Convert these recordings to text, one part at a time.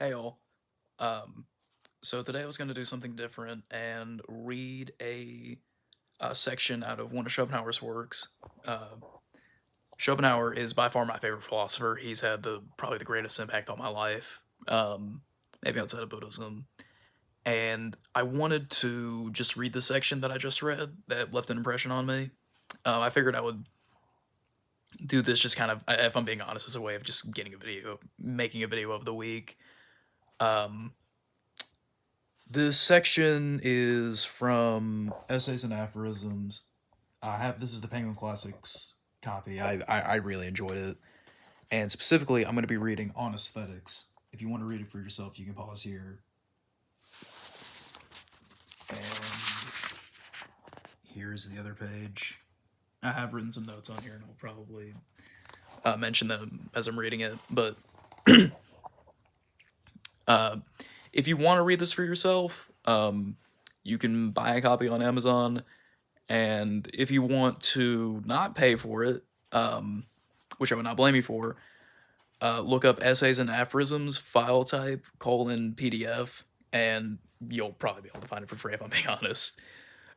Hey all. Um, so today I was going to do something different and read a section out of one of Schopenhauer's works. Uh, Schopenhauer is by far my favorite philosopher. He's had the probably the greatest impact on my life, maybe outside of Buddhism. And I wanted to just read the section that I just read that left an impression on me. I figured I would do this just kind of, if I'm being honest, as a way of just getting a video, making a video of the week. Um, This section is from Essays and Aphorisms. This is the Penguin Classics copy. I really enjoyed it, and specifically, I'm going to be reading on aesthetics. If you want to read it for yourself, you can pause here. And here's the other page. I have written some notes on here, and I'll probably mention them as I'm reading it. But if you want to read this for yourself, you can buy a copy on Amazon. And if you want to not pay for it, which I would not blame you for, look up Essays and Aphorisms, file type, :PDF, and you'll probably be able to find it for free if I'm being honest.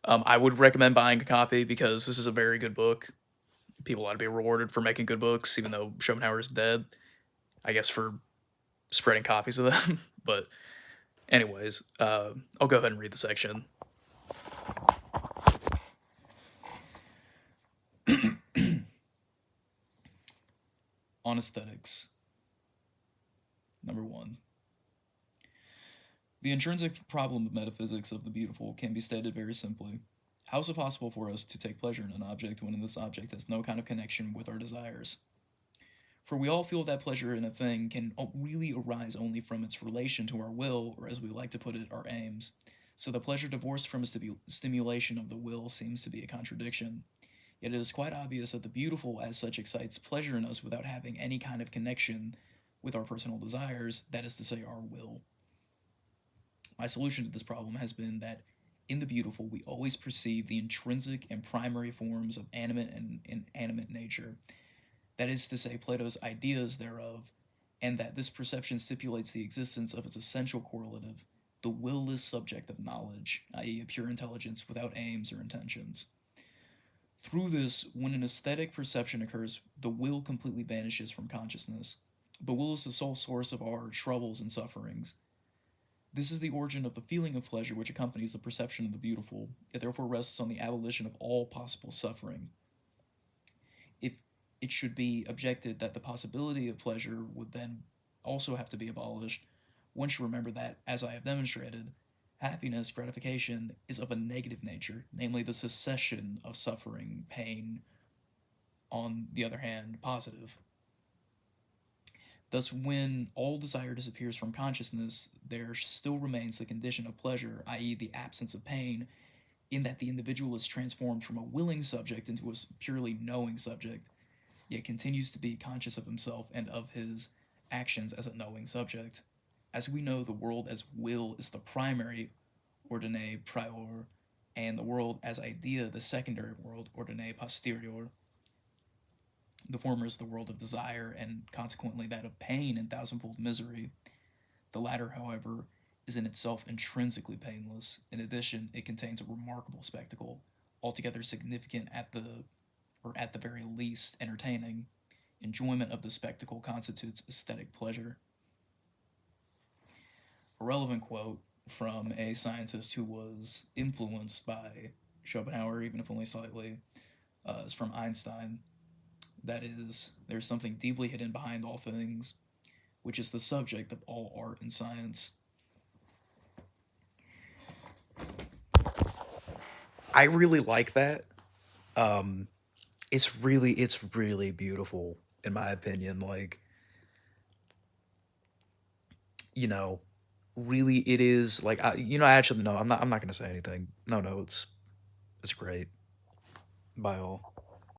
I would recommend buying a copy because this is a very good book. People ought to be rewarded for making good books, even though Schopenhauer is dead. I guess for spreading copies of them. But anyways, I'll go ahead and read the section. On aesthetics. Number 1. The intrinsic problem of metaphysics of the beautiful can be stated very simply. How is it possible for us to take pleasure in an object when this object has no kind of connection with our desires? For we all feel that pleasure in a thing can really arise only from its relation to our will, or as we like to put it, our aims. So the pleasure divorced from a stimulation of the will seems to be a contradiction. Yet it is quite obvious that the beautiful as such excites pleasure in us without having any kind of connection with our personal desires, that is to say, our will. My solution to this problem has been that in the beautiful we always perceive the intrinsic and primary forms of animate and inanimate nature, that is to say, Plato's ideas thereof, and that this perception stipulates the existence of its essential correlative, the will-less subject of knowledge, i.e., a pure intelligence without aims or intentions. Through this, when an aesthetic perception occurs, the will completely vanishes from consciousness. The will is the sole source of our troubles and sufferings. This is the origin of the feeling of pleasure which accompanies the perception of the beautiful. It therefore rests on the abolition of all possible suffering. If it should be objected that the possibility of pleasure would then also have to be abolished, one should remember that, as I have demonstrated, happiness, gratification, is of a negative nature, namely the cessation of suffering, pain, on the other hand, positive. Thus, when all desire disappears from consciousness, there still remains the condition of pleasure, i.e., the absence of pain, in that the individual is transformed from a willing subject into a purely knowing subject, yet continues to be conscious of himself and of his actions as a knowing subject. As we know, the world as will is the primary ordine prior, and the world as idea the secondary world ordine posterior. The former is the world of desire, and consequently that of pain and thousandfold misery. The latter, however, is in itself intrinsically painless. In addition, it contains a remarkable spectacle, altogether significant at the very least entertaining. Enjoyment of the spectacle constitutes aesthetic pleasure. A relevant quote from a scientist who was influenced by Schopenhauer, even if only slightly, is from Einstein. That is, there's something deeply hidden behind all things, which is the subject of all art and science. I really like that. It's really beautiful, in my opinion. Like, you know, really it is like, actually, no, I'm not gonna say anything. No, it's great. Bye all.